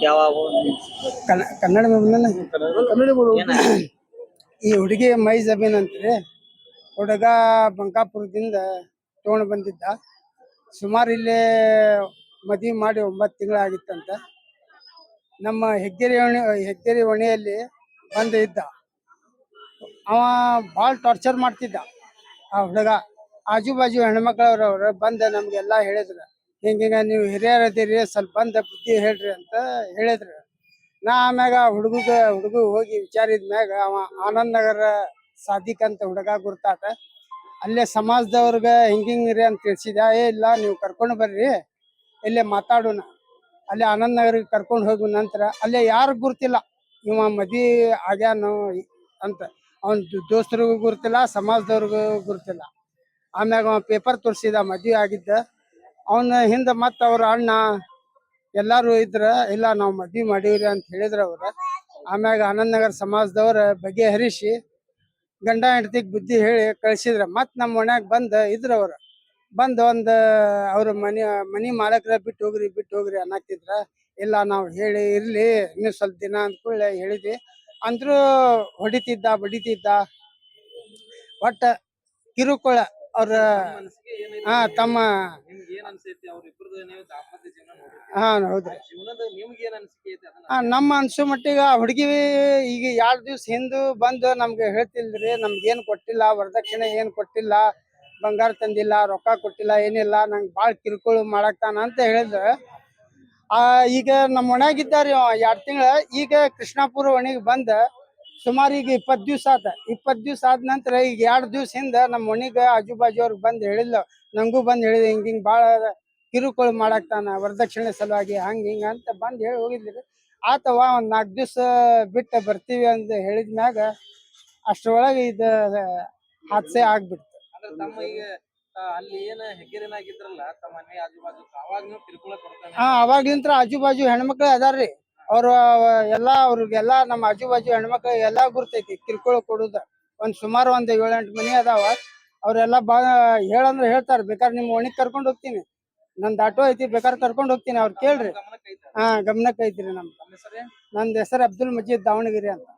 ಯಾವ ಕನ್ನಡ ಈ ಹುಡುಗಿ ಮೈ ಜಮೀನ್ ಅಂತ್ರಿ. ಹುಡುಗ ಬಂಕಾಪುರದಿಂದ ತಗೊಂಡ್ ಬಂದಿದ್ದ. ಸುಮಾರು ಇಲ್ಲೇ ಮದ್ವಿ ಮಾಡಿ 9 ತಿಂಗಳಾಗಿತ್ತಂತ. ನಮ್ಮ ಹೆಗ್ಗೆರಿ ಹೊಣೆಯಲ್ಲಿ ಬಂದ ಇದ್ದ. ಅವ ಭಾಳ ಟಾರ್ಚರ್ ಮಾಡ್ತಿದ್ದ ಆ ಹುಡುಗ. ಆಜು ಬಾಜು ಹೆಣ್ಮಕ್ಳವ್ರವ್ರು ಬಂದ ನಮ್ಗೆಲ್ಲಾ ಹೇಳಿದ್ರು, ಹಿಂಗ ನೀವು ಹಿರಿಯರದಿರಿ, ಸ್ವಲ್ಪ ಬಂದ ಬುದ್ಧಿ ಹೇಳ್ರಿ ಅಂತ ಹೇಳಿದ್ರು. ನಾ ಆಮ್ಯಾಗ ಹುಡುಗ ಹೋಗಿ ವಿಚಾರಿದ ಮ್ಯಾಗ ಅವ ಆನಂದ್ ನಗರ ಸಾದಿಕ್ ಅಂತ ಹುಡುಗ ಗುರ್ತಾತ. ಅಲ್ಲೇ ಸಮಾಜದವ್ರಿಗೆ ಹಿಂಗಿಂಗ್ರಿ ಅಂತ ತಿಳಿಸಿದ. ಇಲ್ಲ ನೀವು ಕರ್ಕೊಂಡು ಬರ್ರಿ, ಇಲ್ಲೇ ಮಾತಾಡೋಣ. ಅಲ್ಲೇ ಆನಂದ್ ನಗರಿಗೆ ಕರ್ಕೊಂಡು ಹೋಗುವ ನಂತರ ಅಲ್ಲೇ ಯಾರು ಗುರ್ತಿಲ್ಲ ಇವ ಮದ್ವಿ ಆಗ್ಯಾನು ಅಂತ. ಅವನ್ ದೋಸ್ತರಿಗೂ ಗುರ್ತಿಲ್ಲ, ಸಮಾಜದವ್ರಿಗೂ ಗುರ್ತಿಲ್ಲ. ಆಮ್ಯಾಗ ಅವ ಪೇಪರ್ ತೋರಿಸಿದ ಮದ್ವಿ ಆಗಿದ್ದ. ಅವನ ಹಿಂದ ಮತ್ತ ಅವ್ರ ಅಣ್ಣ ಎಲ್ಲಾರು ಇದ್ರ, ಇಲ್ಲ ನಾವ್ ಮದ್ವಿ ಮಾಡೀವ್ರಿ ಅಂತ ಹೇಳಿದ್ರ ಅವ್ರ. ಆಮ್ಯಾಗ ಆನಂದ್ ನಗರ್ ಸಮಾಜದವ್ರ ಬಗೆಹರಿಸಿ ಗಂಡ ಹೆಂಡತಿಗ್ ಬುದ್ಧಿ ಹೇಳಿ ಕಳ್ಸಿದ್ರ. ಮತ್ ನಮ್ಮ ಮನ್ಯಾಗ ಇದ್ರ ಅವ್ರ ಬಂದ್ ಅವ್ರ ಮನಿ ಮಾಲಕ್ರ ಬಿಟ್ಟು ಹೋಗ್ರಿ ಅನ್ನತ್ತಿದ್ರ. ಇಲ್ಲ ನಾವ್ ಹೇಳಿ ಇರ್ಲಿ ಇನ್ನು ಸ್ವಲ್ಪ ದಿನ ಅಂದ ಕೂಡಲೇ ಹೇಳಿದ್ವಿ. ಅಂದ್ರೂ ಹೊಡಿತಿದ್ದ ಬಡಿತಿದ್ದ. ಒಟ್ಟ ಕಿರುಕುಳ ಅವ್ರ ತಮ್ಮ. ಹೌದ್ರಿ. ನಮ್ಮ ಅನ್ಸೋ ಮಟ್ಟಿಗ ಹುಡುಗಿ ಈಗ 2 ದಿವ್ಸ ಹಿಂದ ಬಂದು ನಮ್ಗೆ ಹೇಳ್ತಿಲ್ರಿ, ನಮ್ಗೇನ್ ಕೊಟ್ಟಿಲ್ಲ, ವರದಕ್ಷಿಣೆ ಏನ್ ಕೊಟ್ಟಿಲ್ಲ, ಬಂಗಾರ ತಂದಿಲ್ಲ, ರೊಕ್ಕ ಕೊಟ್ಟಿಲ್ಲ, ಏನಿಲ್ಲ, ನಂಗೆ ಭಾಳ ಕಿರುಕುಳ ಮಾಡಾಕ್ತಾನ ಅಂತ ಹೇಳಿದ್ರ. ಈಗ ನಮ್ಮ ಒಣಗಿದ್ದಾರಿ 2 ತಿಂಗಳ. ಈಗ ಕೃಷ್ಣಾಪುರ ಒಣಗಿ ಬಂದ ಸುಮಾರು ಈಗ 20 ದಿವ್ಸ ಆತ. 20 ದಿವ್ಸ ಆದ ನಂತರ ಈಗ 2 ದಿವ್ಸ ಹಿಂದ ನಮ್ಮ ಒಣಿಗ ಆಜು ಬಾಜು ಅವ್ರಿಗೆ ಬಂದ್ ಹೇಳಿಲ್ಲ, ನಂಗೂ ಬಂದ್ ಹೇಳಿದೆ, ಹಿಂಗಿಂಗ್ ಭಾಳ ಕಿರುಕುಳ ಮಾಡಾಕ್ತಾನ ವರದಕ್ಷಿಣೆ ಸಲುವಾಗಿ ಹಿಂಗ ಅಂತ ಬಂದ್ ಹೇಳಿ ಹೋಗಿದ್ರಿ. ಆತವ ಒಂದ್ 4 ದಿವ್ಸ ಬಿಟ್ಟ ಬರ್ತೀವಿ ಅಂತ ಹೇಳಿದ್ಮ್ಯಾಗ ಅಷ್ಟ್ರೊಳಗೆ ಇದು ಹಾದ್ಸೆ ಆಗ್ಬಿಡ್ತು. ಅವಾಗ್ಲಿಂತ್ರ ಆಜು ಬಾಜು ಹೆಣ್ಮಕ್ಳು ಅದಾರ್ರಿ. ಅವ್ರಿಗೆಲ್ಲಾ ನಮ್ಮ ಆಜು ಬಾಜು ಹೆಣ್ಮಕ್ಳು ಎಲ್ಲಾ ಗುರ್ತೈತಿ ಕಿರುಕುಳ ಕೊಡುದ. ಸುಮಾರು 7-8 ಮನಿ ಅದಾವ. ಅವ್ರೆಲ್ಲಾ ಹೇಳಂದ್ರ ಹೇಳ್ತಾರ. ಬೇಕಾದ್ರೆ ನಿಮ್ ಒಣಿಗ್ ಕರ್ಕೊಂಡ್ ಹೋಗ್ತೀನಿ, ನಂದ್ ಆಟೋ ಐತಿ, ಬೇಕಾದ್ರೆ ಕರ್ಕೊಂಡ್ ಹೋಗ್ತೀನಿ, ಅವ್ರ ಕೇಳ್ರಿ. ಗಮನಕ್ಕೆ ಐತ್ರಿ. ನಂದ್ ಹೆಸರು ಅಬ್ದುಲ್ ಮಜೀದ್ ದಾವಣಗೆರೆ ಅಂತ.